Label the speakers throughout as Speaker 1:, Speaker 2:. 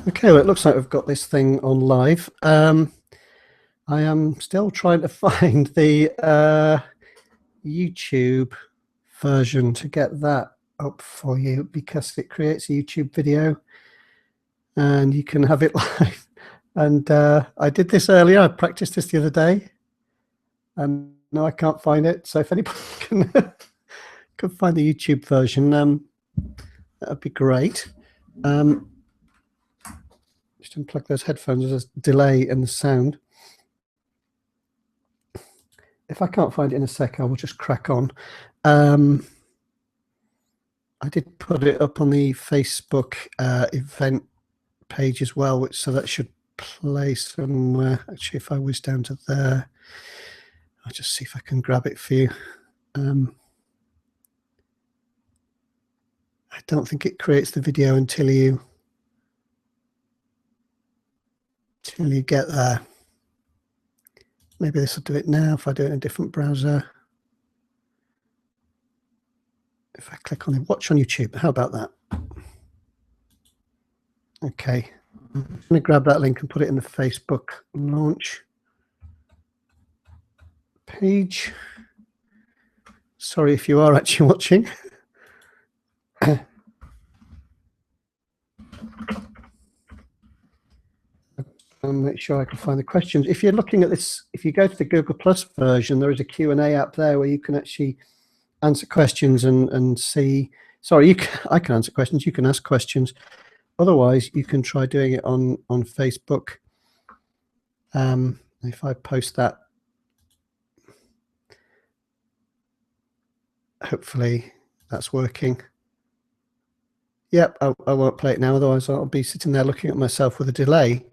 Speaker 1: Okay, well, it looks like we've got this thing on live. I am still trying to find the YouTube version to get that up for you, because it creates a YouTube video and you can have it live. And I did this earlier. I practiced this the other day, and now I can't find it. So if anybody can find the YouTube version, that would be great. Just unplug those headphones. There's a delay in the sound. If I can't find it in a sec, I will just crack on. I did put it up on the Facebook event page as well, so that should play somewhere. Actually, if I whiz down to there, I'll just see if I can grab it for you. I don't think it creates the video until you get there. Maybe this will do it now if I do it in a different browser. If I click on it, watch on YouTube, how about that? Okay, I'm going to grab that link and put it in the Facebook launch page. Sorry if you are actually watching. I'll make sure I can find the questions. If you're looking at this, if you go to the Google Plus version, there is a Q&A app there where you can actually answer questions and see. Sorry, I can answer questions. You can ask questions. Otherwise, you can try doing it on Facebook. If I post that, hopefully that's working. Yep, I won't play it now. Otherwise, I'll be sitting there looking at myself with a delay.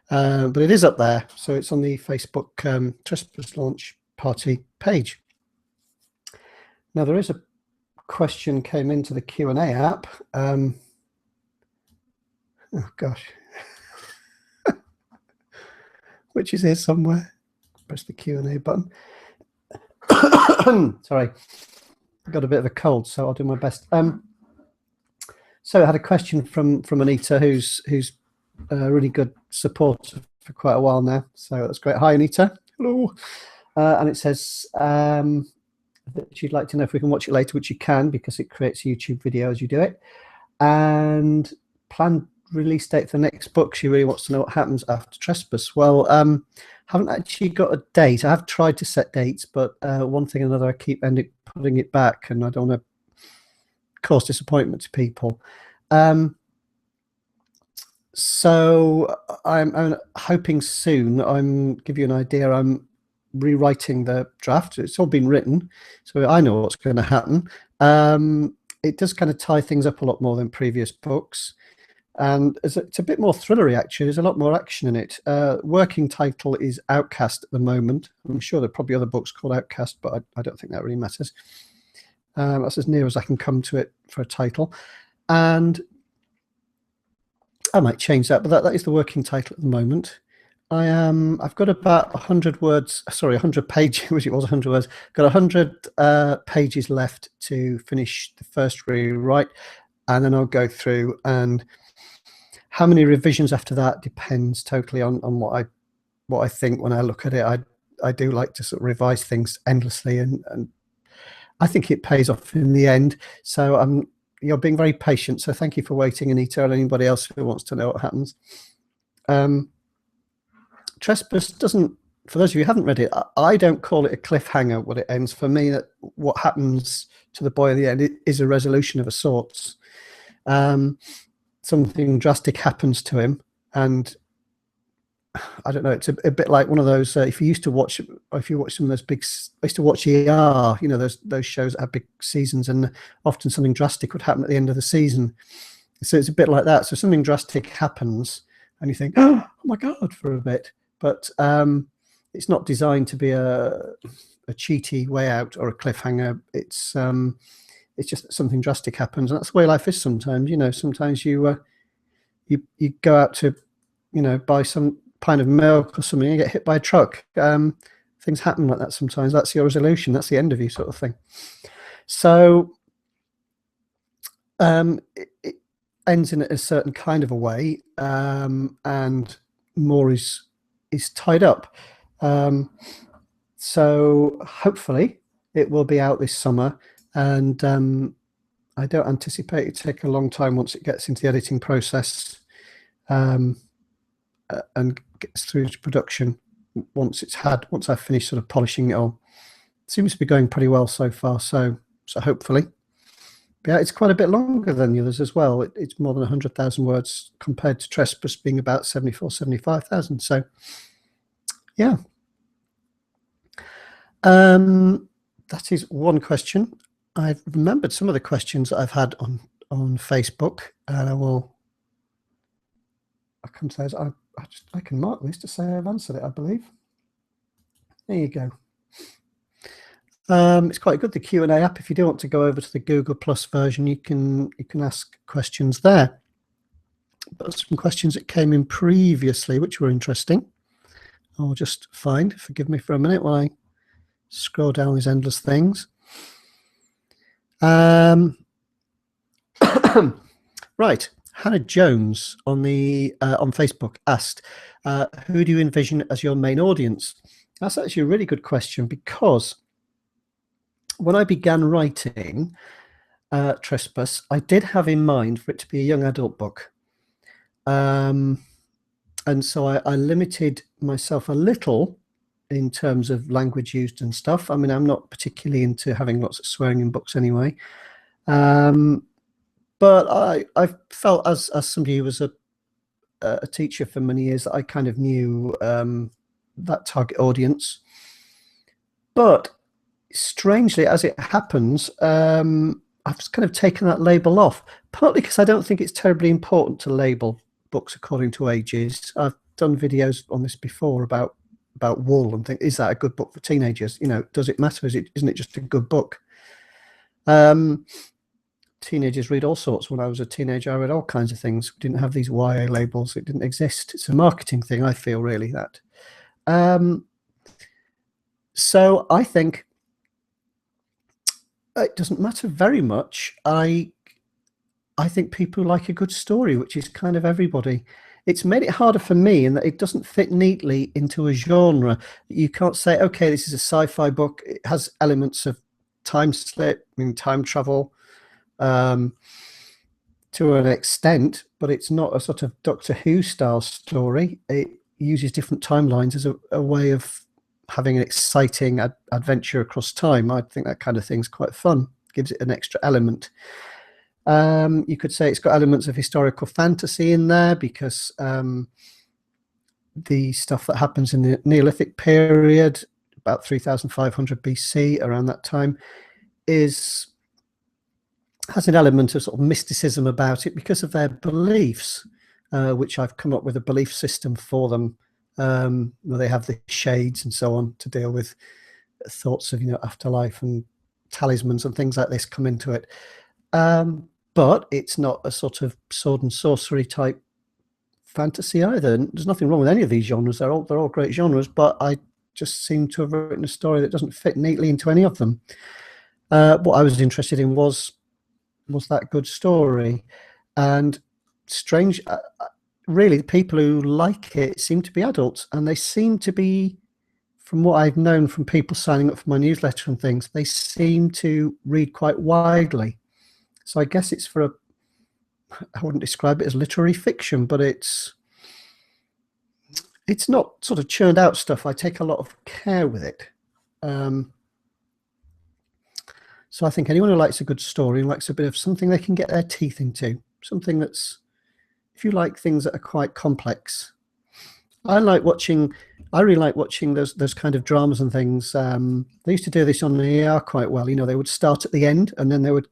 Speaker 1: But it is up there, so it's on the Facebook Trespass launch party page. Now there is a question came into the Q&A app. Oh gosh, which is here somewhere. Press the Q&A button. Sorry, I got a bit of a cold, so I'll do my best. So I had a question from Anita, who's a really good supporter for quite a while now, so that's great. Hi Anita. Hello. And it says that she'd like to know if we can watch it later, which you can, because it creates a YouTube video as you do it. And planned release date for the next book. She really wants to know what happens after Trespass. Well, haven't actually got a date. I have tried to set dates, but one thing or another, I keep ending putting it back, and I don't want to cause disappointment to people. So I'm hoping soon. I'm give you an idea. I'm rewriting the draft. It's all been written, so I know what's going to happen. It does kind of tie things up a lot more than previous books, and it's a bit more thrillery actually. There's a lot more action in it. Working title is Outcast at the moment. I'm sure there are probably other books called Outcast, but I don't think that really matters. That's as near as I can come to it for a title, and I might change that, but that is the working title at the moment. I've got about 100 words, sorry, 100 pages, which it was 100 words. Got 100 pages left to finish the first rewrite, and then I'll go through, and how many revisions after that depends totally on what I think when I look at it. I do like to sort of revise things endlessly, and I think it pays off in the end. So you're being very patient, so thank you for waiting, Anita, and anybody else who wants to know what happens. Trespass doesn't, for those of you who haven't read it, I don't call it a cliffhanger when it ends. For me, that what happens to the boy at the end is a resolution of a sorts. Something drastic happens to him, and I don't know, it's a bit like one of those, if you watch some of those big, I used to watch ER, you know, those shows that have big seasons, and often something drastic would happen at the end of the season. So it's a bit like that. So something drastic happens and you think, oh my God, for a bit. But it's not designed to be a cheaty way out or a cliffhanger. It's just that something drastic happens. And that's the way life is sometimes. You know, sometimes you go out to, you know, buy some pint of milk or something, and get hit by a truck. Things happen like that sometimes. That's your resolution. That's the end of you, sort of thing. So ends in a certain kind of a way, and more is tied up. So hopefully it will be out this summer, and I don't anticipate it to take a long time once it gets into the editing process, and gets through to production. Once I've finished sort of polishing it all, it seems to be going pretty well so far. So hopefully. But yeah, it's quite a bit longer than the others as well. It's more than 100,000 words compared to Trespass being about 74, 75,000. So yeah. That is one question. I've remembered some of the questions that I've had on Facebook, and I can say I can mark this to say I've answered it, I believe. There you go. It's quite good, the Q&A app. If you do want to go over to the Google Plus version, you can ask questions there. But some questions that came in previously, which were interesting. I'll just forgive me for a minute while I scroll down these endless things. Right, Hannah Jones on Facebook asked, who do you envision as your main audience? That's actually a really good question, because when I began writing Trespass, I did have in mind for it to be a young adult book. And so I limited myself a little in terms of language used and stuff. I mean, I'm not particularly into having lots of swearing in books anyway. But I felt, as somebody who was a teacher for many years, that I kind of knew that target audience. But strangely, as it happens, I've kind of taken that label off, partly because I don't think it's terribly important to label books according to ages. I've done videos on this before about wool and think, is that a good book for teenagers? You know, does it matter? Isn't it just a good book? Teenagers read all sorts. When I was a teenager, I read all kinds of things. We didn't have these YA labels. It didn't exist. It's a marketing thing, I feel, really, that. So I think it doesn't matter very much. I think people like a good story, which is kind of everybody. It's made it harder for me in that it doesn't fit neatly into a genre. You can't say, okay, this is a sci-fi book. It has elements of time slip, I mean, time travel, to an extent, but it's not a sort of Doctor Who style story. It uses different timelines as a way of having an exciting adventure across time. I think that kind of thing's quite fun. Gives it an extra element. You could say it's got elements of historical fantasy in there, because the stuff that happens in the Neolithic period, about 3,500 BC, around that time, has an element of sort of mysticism about it because of their beliefs, which I've come up with a belief system for them, where they have the shades and so on to deal with thoughts of, afterlife, and talismans and things like this come into it. But it's not a sort of sword and sorcery type fantasy either. There's nothing wrong with any of these genres. They're all great genres, but I just seem to have written a story that doesn't fit neatly into any of them. What I was interested in was that good story, and strange, really, the people who like it seem to be adults, and they seem to be, from what I've known from people signing up for my newsletter and things, they seem to read quite widely. So I guess it's I wouldn't describe it as literary fiction, but it's not sort of churned out stuff. I take a lot of care with it. So I think anyone who likes a good story, likes a bit of something they can get their teeth into, something that's, if you like things that are quite complex. I really like watching those kind of dramas and things. They used to do this on the ER quite well. They would start at the end, and then they would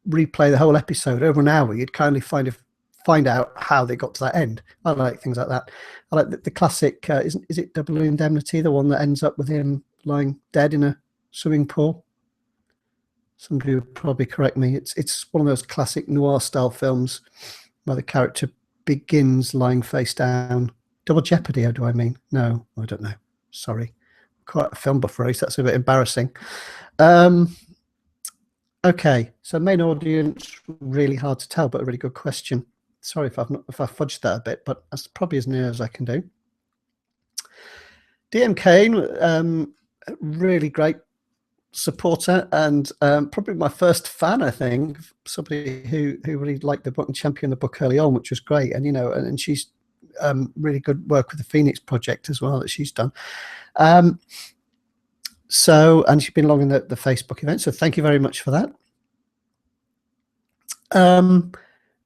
Speaker 1: replay the whole episode over an hour. You'd kindly find out how they got to that end. I like things like that. I like the classic, is it Double Indemnity, the one that ends up with him lying dead in a swimming pool? Somebody would probably correct me. It's one of those classic noir style films where the character begins lying face down. Double Jeopardy, or do I mean? No, I don't know. Sorry. Quite a film buff race. That's a bit embarrassing. Okay, so main audience, really hard to tell, but a really good question. Sorry if if I fudged that a bit, but that's probably as near as I can do. DM Kane, really great supporter, and probably my first fan, I think, somebody who really liked the book and championed the book early on, which was great. And and she's really good work with the Phoenix Project as well that she's done. So, and she's been along in the Facebook event. So thank you very much for that.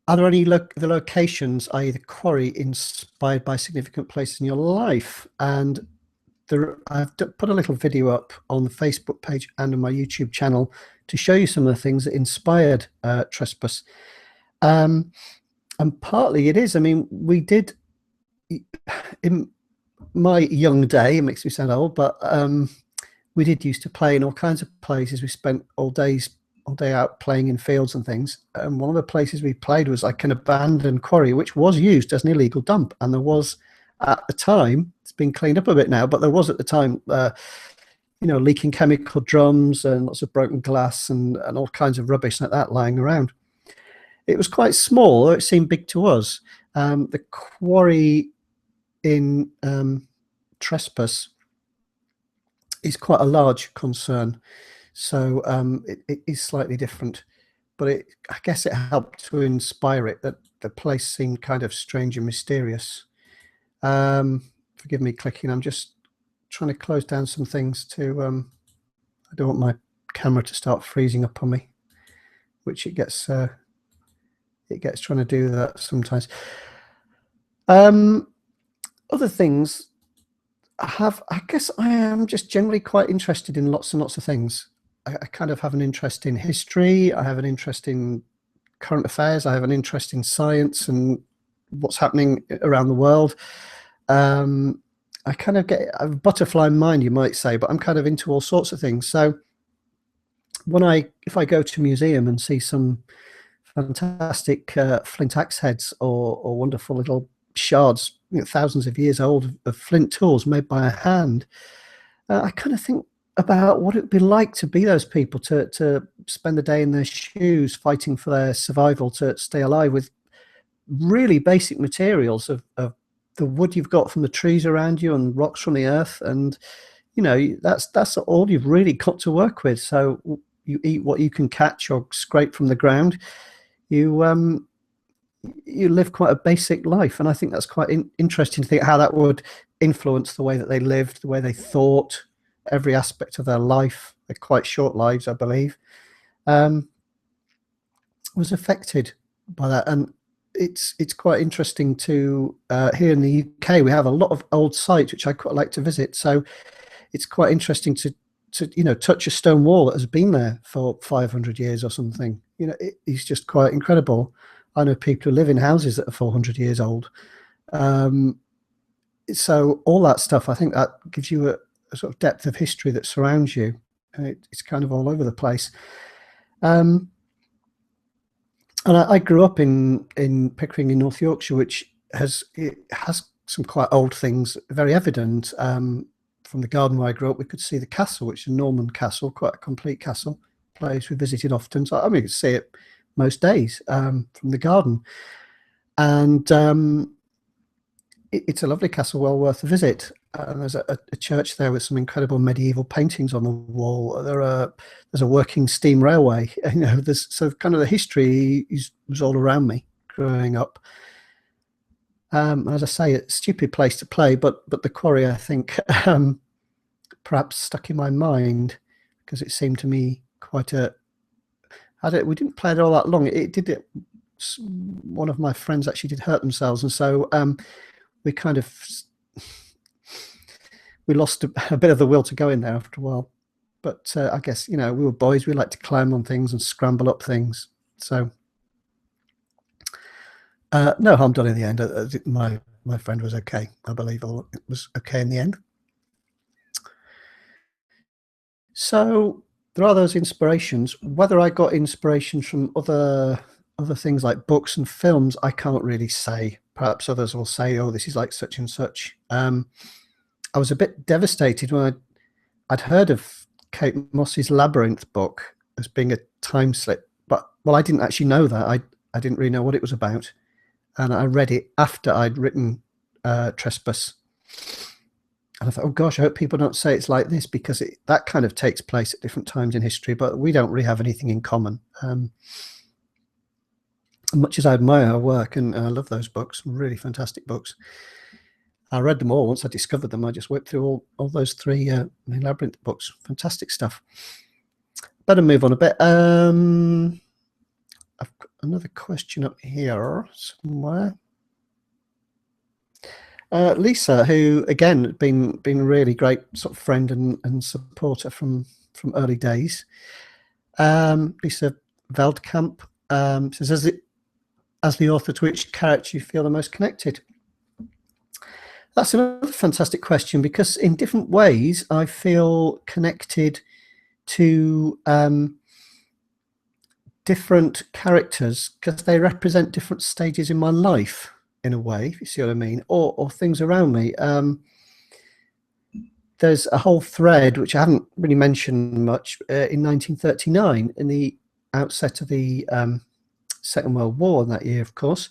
Speaker 1: Are there any the locations, i.e. the quarry, inspired by significant places in your life? And I've put a little video up on the Facebook page and on my YouTube channel to show you some of the things that inspired Trespass. And partly it is, I mean, we did, in my young day, it makes me sound old, but we did used to play in all kinds of places. We spent all day out playing in fields and things. And one of the places we played was like an abandoned quarry, which was used as an illegal dump. And there was, at the time, it's been cleaned up a bit now, but there was at the time, leaking chemical drums and lots of broken glass and all kinds of rubbish like that lying around. It was quite small, it seemed big to us. The quarry in Trespass is quite a large concern, so it is slightly different, but I guess it helped to inspire it, that the place seemed kind of strange and mysterious. Forgive me clicking, I'm just trying to close down some things to I don't want my camera to start freezing up on me, which it gets trying to do that sometimes. Other things, I guess I am just generally quite interested in lots and lots of things. I kind of have an interest in history, I have an interest in current affairs, I have an interest in science and what's happening around the world. I kind of get a butterfly mind, you might say, but I'm kind of into all sorts of things. So if I go to a museum and see some fantastic flint axe heads or wonderful little shards, thousands of years old, of flint tools made by a hand, I kind of think about what it would be like to be those people, to spend the day in their shoes fighting for their survival, to stay alive with really basic materials of the wood you've got from the trees around you and rocks from the earth, and that's all you've really got to work with. So you eat what you can catch or scrape from the ground. You live quite a basic life, and I think that's quite interesting to think how that would influence the way that they lived, the way they thought, every aspect of their life. They're quite short lives, I believe, was affected by that. And it's quite interesting to here in the UK we have a lot of old sites which I quite like to visit, so it's quite interesting to touch a stone wall that has been there for 500 years or something. It's just quite incredible. I know people who live in houses that are 400 years old. So all that stuff, I think that gives you a sort of depth of history that surrounds you. It's kind of all over the place. And I grew up in Pickering in North Yorkshire, which has some quite old things, very evident. From the garden where I grew up, we could see the castle, which is a Norman castle, quite a complete castle, place we visited often. So I mean, you could see it most days from the garden. And it's a lovely castle, well worth a visit. There's a church there with some incredible medieval paintings on the wall. There's a working steam railway. There's so kind of the history was all around me growing up. As I say, it's a stupid place to play, but the quarry, I think, perhaps stuck in my mind because it seemed to me quite we didn't play it all that long. One of my friends actually did hurt themselves, and so we lost a bit of the will to go in there after a while. But I guess we were boys. We liked to climb on things and scramble up things. So no harm done in the end. My friend was okay. I believe it was okay in the end. So there are those inspirations. Whether I got inspirations from other things like books and films, I can't really say. Perhaps others will say, "Oh, this is like such and such." I was a bit devastated when I'd heard of Kate Moss's Labyrinth book, as being a time slip. But well, I didn't actually know that. I didn't really know what it was about, and I read it after I'd written Trespass. And I thought, oh gosh, I hope people don't say it's like this, because that kind of takes place at different times in history, but we don't really have anything in common. Much as I admire her work, and I love those books, really fantastic books. I read them all once I discovered them. I just whipped through all those 3 Labyrinth books. Fantastic stuff. Better move on a bit. I've got another question up here somewhere. Lisa, who again been a really great sort of friend and supporter from early days. Lisa Veldkamp says, as the author, to which character you feel the most connected? That's another fantastic question, because in different ways I feel connected to different characters, because they represent different stages in my life, in a way, if you see what I mean, or things around me. There's a whole thread which I haven't really mentioned much in 1939, in the outset of the Second World War in that year, of course.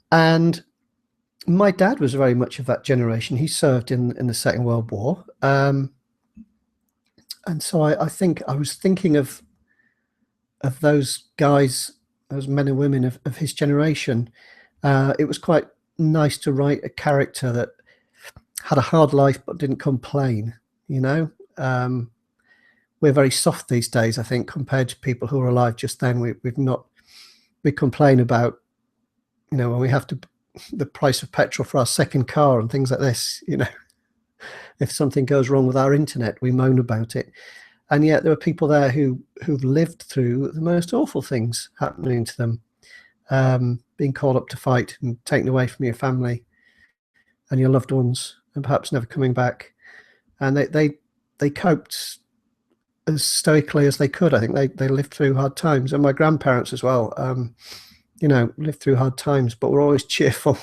Speaker 1: And my dad was very much of that generation. He served in the Second World War. And so I think I was thinking of those guys, those men and women of his generation. It was quite nice to write a character that had a hard life but didn't complain, you know. We're very soft these days, I think, compared to people who were alive just then. We complain about, you know, when we have to, the price of petrol for our second car and things like this, you know. If something goes wrong with our internet, we moan about it. And yet there are people there who've lived through the most awful things happening to them, being called up to fight and taken away from your family and your loved ones, and perhaps never coming back. And they coped as stoically as they could. I think they lived through hard times, and my grandparents as well, you know, lived through hard times, but were always cheerful.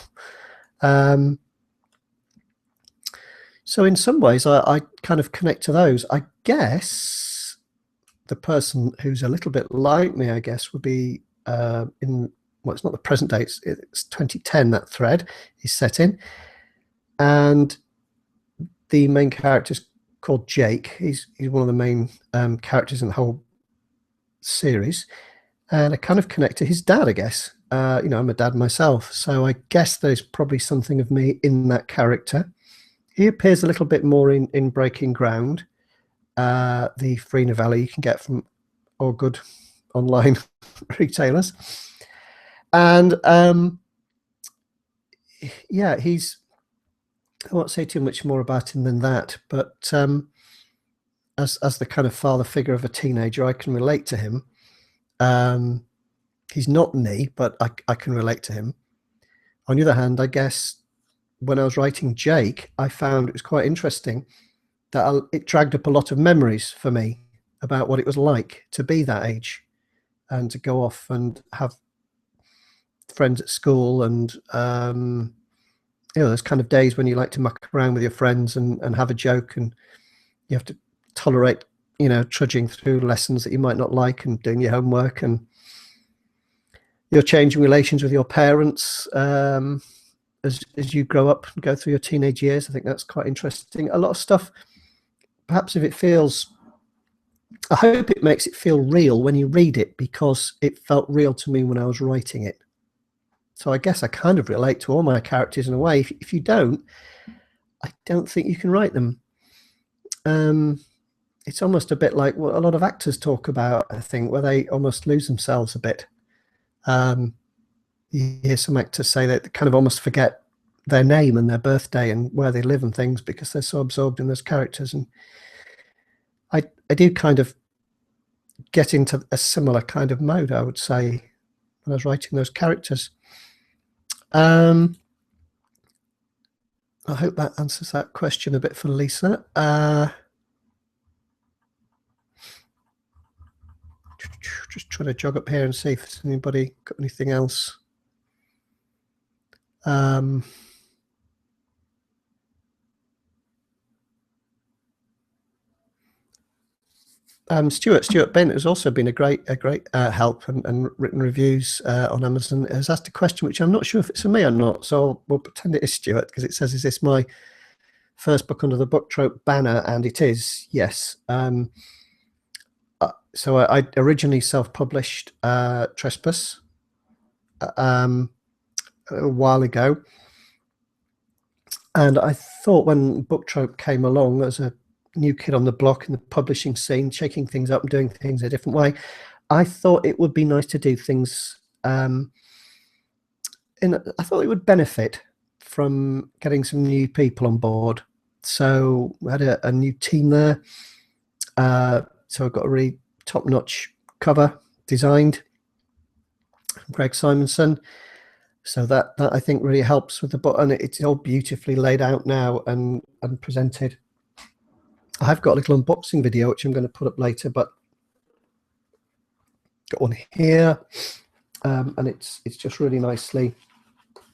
Speaker 1: So in some ways, I kind of connect to those. I guess the person who's a little bit like me, I guess, would be well, it's not the present day, it's 2010, that thread is set in. And the main character's called Jake. He's one of the main characters in the whole series. And I kind of connect to his dad, I guess. You know, I'm a dad myself, so I guess there's probably something of me in that character. He appears a little bit more in Breaking Ground, the free novella you can get from all good online retailers. And yeah, I won't say too much more about him than that, but as the kind of father figure of a teenager, I can relate to him. He's not me, but I can relate to him. On the other hand, I guess when I was writing Jake, I found it was quite interesting that it dragged up a lot of memories for me about what it was like to be that age and to go off and have friends at school. And you know, there's kind of days when you like to muck around with your friends and have a joke, and you have to tolerate, you know, trudging through lessons that you might not like and doing your homework, and you're changing relations with your parents as you grow up and go through your teenage years. I think that's quite interesting. A lot of stuff, perhaps if it feels, I hope it makes it feel real when you read it, because it felt real to me when I was writing it. So I guess I kind of relate to all my characters in a way. If you don't, I don't think you can write them. It's almost a bit like what a lot of actors talk about, I think, where they almost lose themselves a bit. You hear some actors say that they kind of almost forget their name and their birthday and where they live and things, because they're so absorbed in those characters. And I did kind of get into a similar kind of mode, I would say, when I was writing those characters. I hope that answers that question a bit for Lisa. Just trying to jog up here and see if there's anybody got anything else. Stuart Bent has also been a great help and written reviews on Amazon. Has asked a question which I'm not sure if it's for me or not, so we'll pretend it is Stuart, because it says, "Is this my first book under the Book Trope banner?" And it is, yes. So I originally self-published Trespass a while ago, and I thought when Book Trope came along as a new kid on the block in the publishing scene, shaking things up and doing things a different way, I thought it would be nice to do things I thought it would benefit from getting some new people on board. So we had a new team there. So I've got a really top-notch cover designed from Greg Simonson. So that I think really helps with the book, and it's all beautifully laid out now and presented. I've got a little unboxing video which I'm going to put up later, but got one here, and it's just really nicely.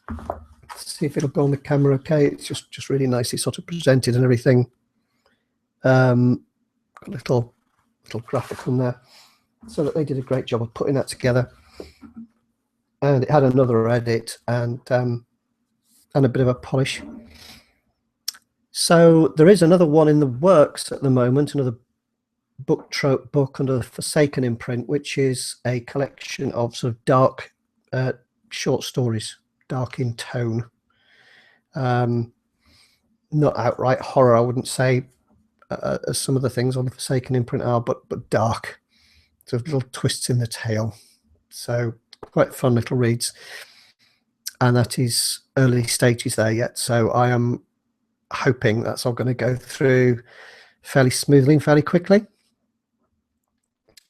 Speaker 1: Let's see if it'll go on the camera. Okay, it's just really nicely sort of presented and everything. Got a little graphic on there, so that they did a great job of putting that together. And it had another edit and a bit of a polish. So there is another one in the works at the moment, another Book Trope book under the Forsaken imprint, which is a collection of sort of dark short stories, dark in tone. Not outright horror, I wouldn't say, as some of the things on the Forsaken imprint are, but dark. Sort of little twists in the tale. So quite fun little reads. And that is early stages there yet. So I am hoping that's all going to go through fairly smoothly and fairly quickly.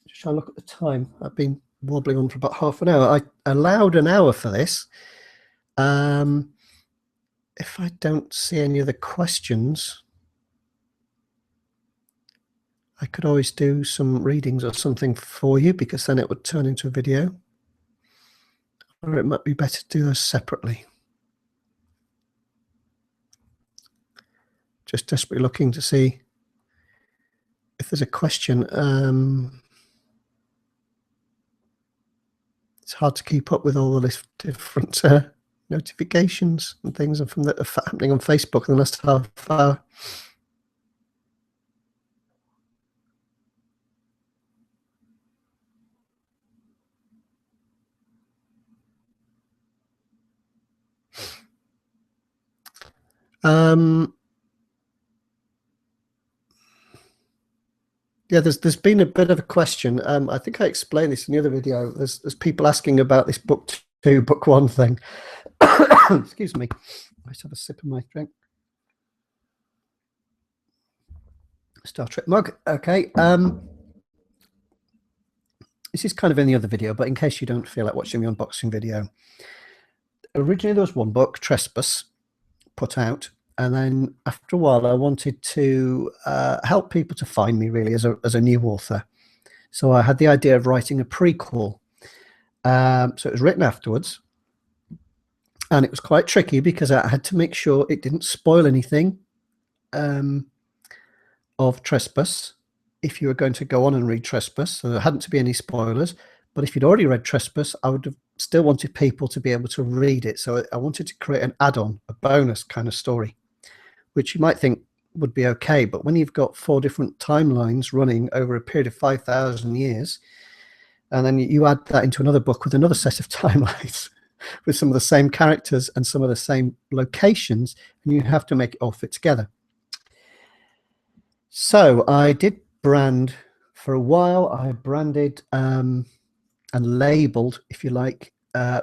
Speaker 1: Just trying to look at the time. I've been wobbling on for about half an hour. I allowed an hour for this. If I don't see any other questions, I could always do some readings or something for you, because then it would turn into a video. Or it might be better to do those separately. Just desperately looking to see if there's a question. It's hard to keep up with all the different notifications and things from happening on Facebook in the last half hour. Yeah, there's been a bit of a question. I think I explained this in the other video. There's people asking about this book 2, book 1 thing. Excuse me. Let's have a sip of my drink. Star Trek mug. Okay. This is kind of in the other video, but in case you don't feel like watching the unboxing video, originally there was one book, Trespass, put out. And then after a while, I wanted to help people to find me, really, as a new author. So I had the idea of writing a prequel. So it was written afterwards. And it was quite tricky because I had to make sure it didn't spoil anything of Trespass if you were going to go on and read Trespass. So there hadn't to be any spoilers. But if you'd already read Trespass, I would have still wanted people to be able to read it. So I wanted to create an add-on, a bonus kind of story, which you might think would be okay. But when you've got 4 different timelines running over a period of 5,000 years, and then you add that into another book with another set of timelines with some of the same characters and some of the same locations, and you have to make it all fit together. So I did brand for a while. I branded and labeled, if you like,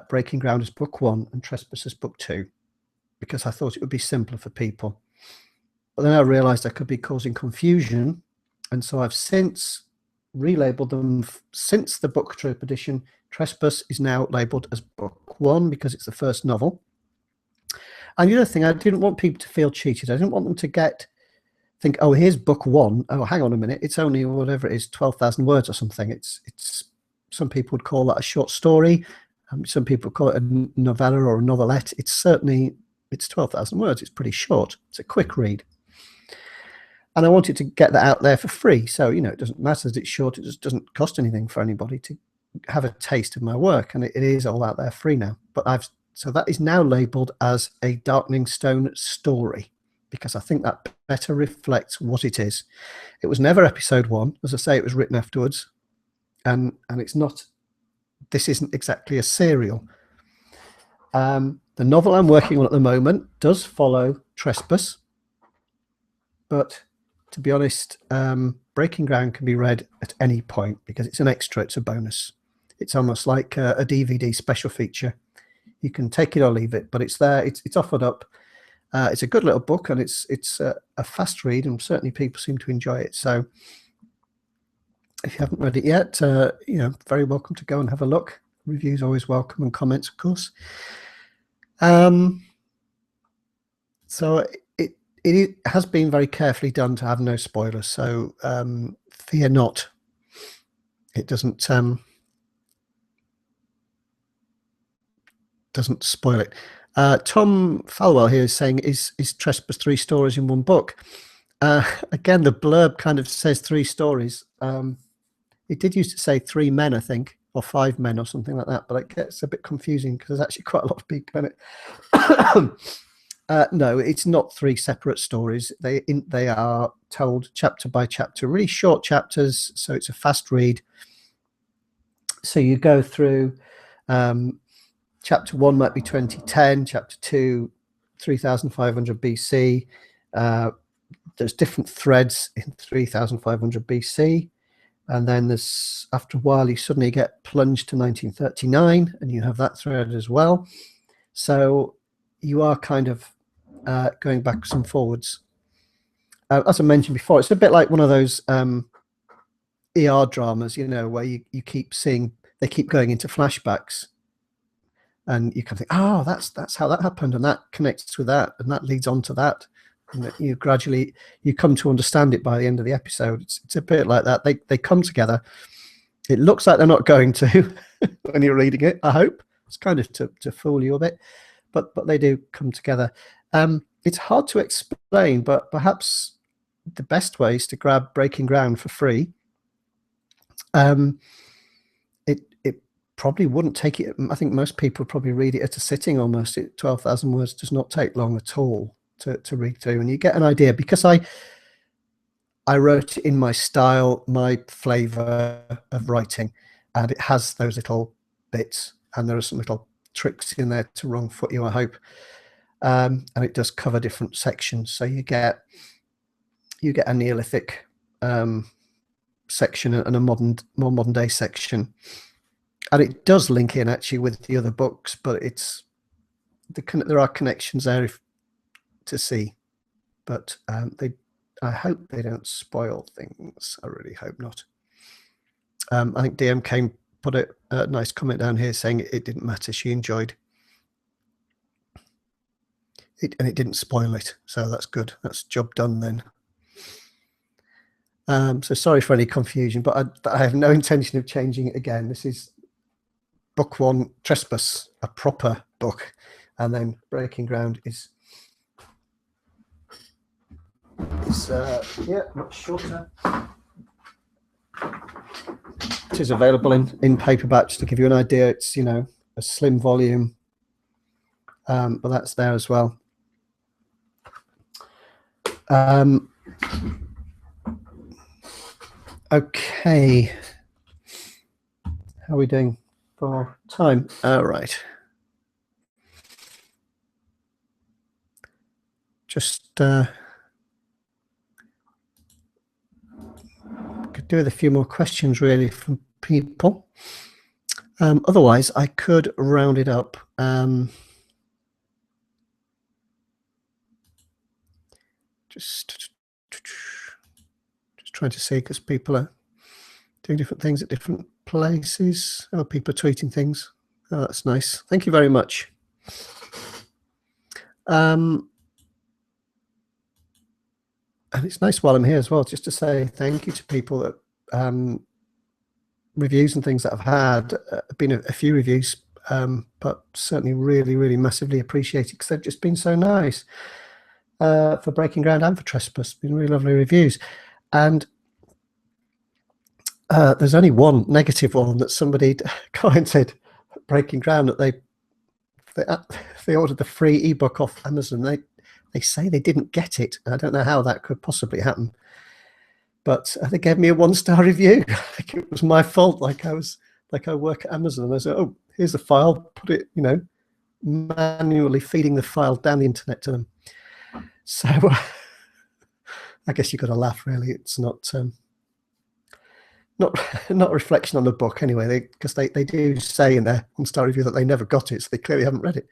Speaker 1: Breaking Ground as book 1 and Trespass as book 2, because I thought it would be simpler for people. But then I realized I could be causing confusion, and so I've since relabeled them. Since the Book Trope edition, Trespass is now labeled as book 1 because it's the first novel. And the other thing, I didn't want people to feel cheated. I didn't want them to think, oh, here's book 1. Oh, hang on a minute, it's only whatever it is, 12,000 words or something. It's some people would call that a short story. Some people call it a novella or a novelette. It's 12,000 words. It's pretty short. It's a quick read. and I wanted to get that out there for free. So, you know, it doesn't matter that it's short. It just doesn't cost anything for anybody to have a taste of my work, and it is all out there free now. But so that is now labeled as a Darkening Stone story, because I think that better reflects what it is. It was never episode 1. As I say, it was written afterwards, and it's not, this isn't exactly a serial. The novel I'm working on at the moment does follow Trespass, but to be honest, Breaking Ground can be read at any point because it's an extra, it's a bonus. It's almost like a DVD special feature. You can take it or leave it, but it's there. It's offered up. It's a good little book, and it's a fast read, and certainly people seem to enjoy it. So if you haven't read it yet, you know, very welcome to go and have a look. Reviews always welcome, and comments, of course. So it has been very carefully done to have no spoilers. So fear not. It doesn't spoil it. Tom Falwell here is saying, is Trespass 3 stories in one book? Again, the blurb kind of says 3 stories. It did used to say 3 men, I think, or 5 men or something like that, but it gets a bit confusing because there's actually quite a lot of people in it. No, it's not 3 separate stories. They are told chapter by chapter, really short chapters, so it's a fast read. So you go through, chapter 1 might be 2010, chapter 2, 3500 BC. There's different threads in 3500 BC. And then there's, after a while, you suddenly get plunged to 1939, and you have that thread as well. So you are kind of going backwards and forwards. As I mentioned before, it's a bit like one of those ER dramas, you know, where you keep seeing, they keep going into flashbacks, and you can think, oh, that's how that happened, and that connects with that, and that leads on to that. And you gradually, you come to understand it by the end of the episode. It's a bit like that. They come together. It looks like they're not going to when you're reading it, I hope. It's kind of to fool you a bit, but they do come together. It's hard to explain, but perhaps the best way is to grab Breaking Ground for free. It probably wouldn't take it. I think most people would probably read it at a sitting almost. 12,000 words does not take long at all to read through, and you get an idea, because I wrote it in my style, my flavor of writing, and it has those little bits, and there are some little tricks in there to wrong foot you, I hope. And it does cover different sections, so you get a Neolithic section and a more modern day section, and it does link in actually with the other books, but there are connections there to see, but I hope they don't spoil things. I really hope not. I think DMK put a nice comment down here saying it didn't matter. She enjoyed it, and it didn't spoil it. So that's good. That's job done then. So sorry for any confusion, but I have no intention of changing it again. This is book 1, Trespass, a proper book, and then Breaking Ground is much shorter. It is available in paperbacks, to give you an idea. It's, you know, a slim volume, but that's there as well. Okay, how are we doing for time? Right, just could do with a few more questions really from people. Otherwise, I could round it up. Just trying to see, because people are doing different things at different places. Oh, people are tweeting things. Oh, that's nice. Thank you very much. And it's nice while I'm here as well, just to say thank you to people that reviews and things that I've had. Been a few reviews, but certainly really, really massively appreciated, because they've just been so nice. for Breaking Ground and for Trespass. Been really lovely reviews. And there's only one negative one that somebody commented, Breaking Ground, that they ordered the free ebook off Amazon. They say they didn't get it. I don't know how that could possibly happen, but they gave me a 1-star review. Like it was my fault. Like I work at Amazon, and I said, "Oh, here's the file. Put it, manually feeding the file down the internet to them." So I guess you got to laugh. Really, it's not a reflection on the book anyway, because they do say in their 1-star review that they never got it, so they clearly haven't read it.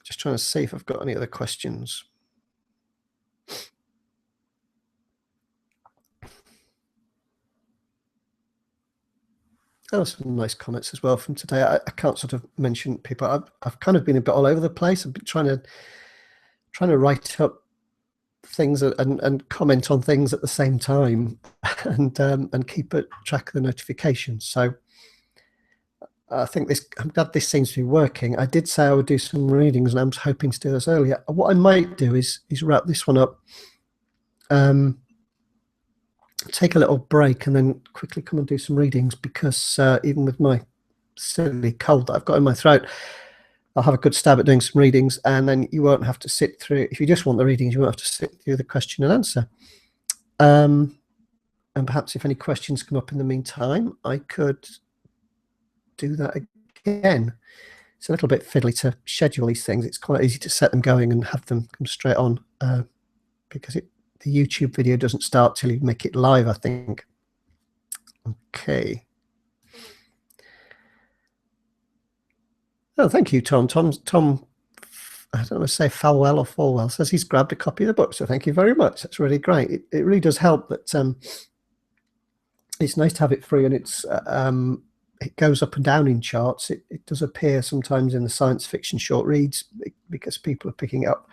Speaker 1: Just trying to see if I've got any other questions. Oh, some nice comments as well from today. I can't sort of mention people. I've kind of been a bit all over the place. I've been trying to write up things and comment on things at the same time, and keep a track of the notifications. So I think I'm glad this seems to be working. I did say I would do some readings, and I was hoping to do this earlier. What I might do is wrap this one up, take a little break, and then quickly come and do some readings, because even with my silly cold that I've got in my throat, I'll have a good stab at doing some readings, and then you won't have to sit through, if you just want the readings, you won't have to sit through the question and answer. And perhaps if any questions come up in the meantime, I could do that again. It's a little bit fiddly to schedule these things. It's quite easy to set them going and have them come straight on, because the YouTube video doesn't start till you make it live, I think. Okay. Oh, thank you, Tom. Tom, I don't know, say Falwell or Falwell, says he's grabbed a copy of the book. So thank you very much. That's really great. It really does help that it's nice to have it free, and it goes up and down in charts. It does appear sometimes in the science fiction short reads, because people are picking it up,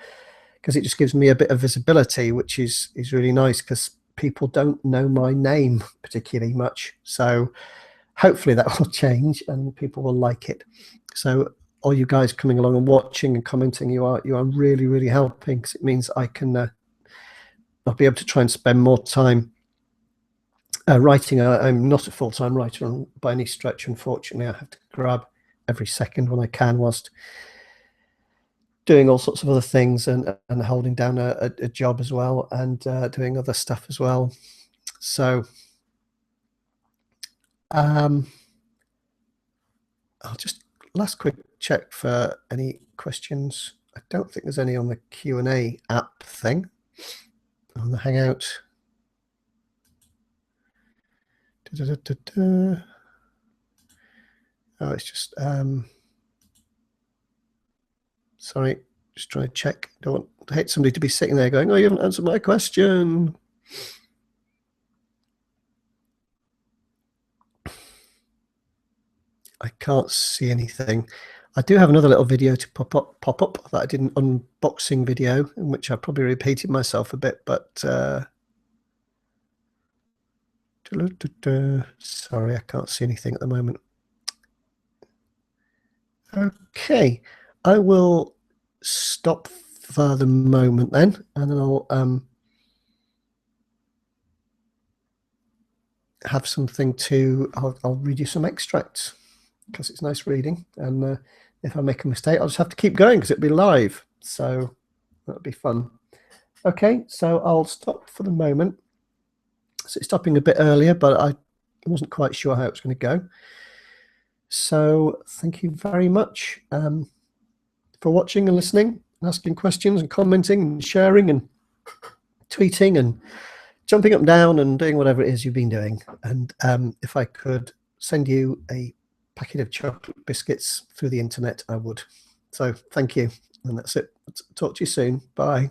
Speaker 1: because it just gives me a bit of visibility, which is really nice, because people don't know my name particularly much. So hopefully that will change and people will like it. So all you guys coming along and watching and commenting, you are really, really helping, because it means I can I'll be able to try and spend more time writing. I'm not a full-time writer by any stretch, unfortunately. I have to grab every second when I can, whilst doing all sorts of other things, and holding down a job as well, and doing other stuff as well. So I'll just last quick check for any questions. I don't think there's any on the Q&A app thing on the Hangout. Oh, it's just sorry, just trying to check. Don't hate somebody to be sitting there going, "Oh, you haven't answered my question." I can't see anything. I do have another little video to pop up that I did, an unboxing video, in which I probably repeated myself a bit, but sorry, I can't see anything at the moment. Okay, I will stop for the moment then, and then I'll have something to, I'll read you some extracts, because it's nice reading, and if I make a mistake, I'll just have to keep going, because it'll be live, so that'll be fun. Okay, so I'll stop for the moment. So it's stopping a bit earlier, but I wasn't quite sure how it was going to go. So thank you very much for watching and listening, and asking questions and commenting and sharing and tweeting and jumping up and down and doing whatever it is you've been doing. And if I could send you a packet of chocolate biscuits through the internet, I would. So thank you. And that's it. Talk to you soon. Bye.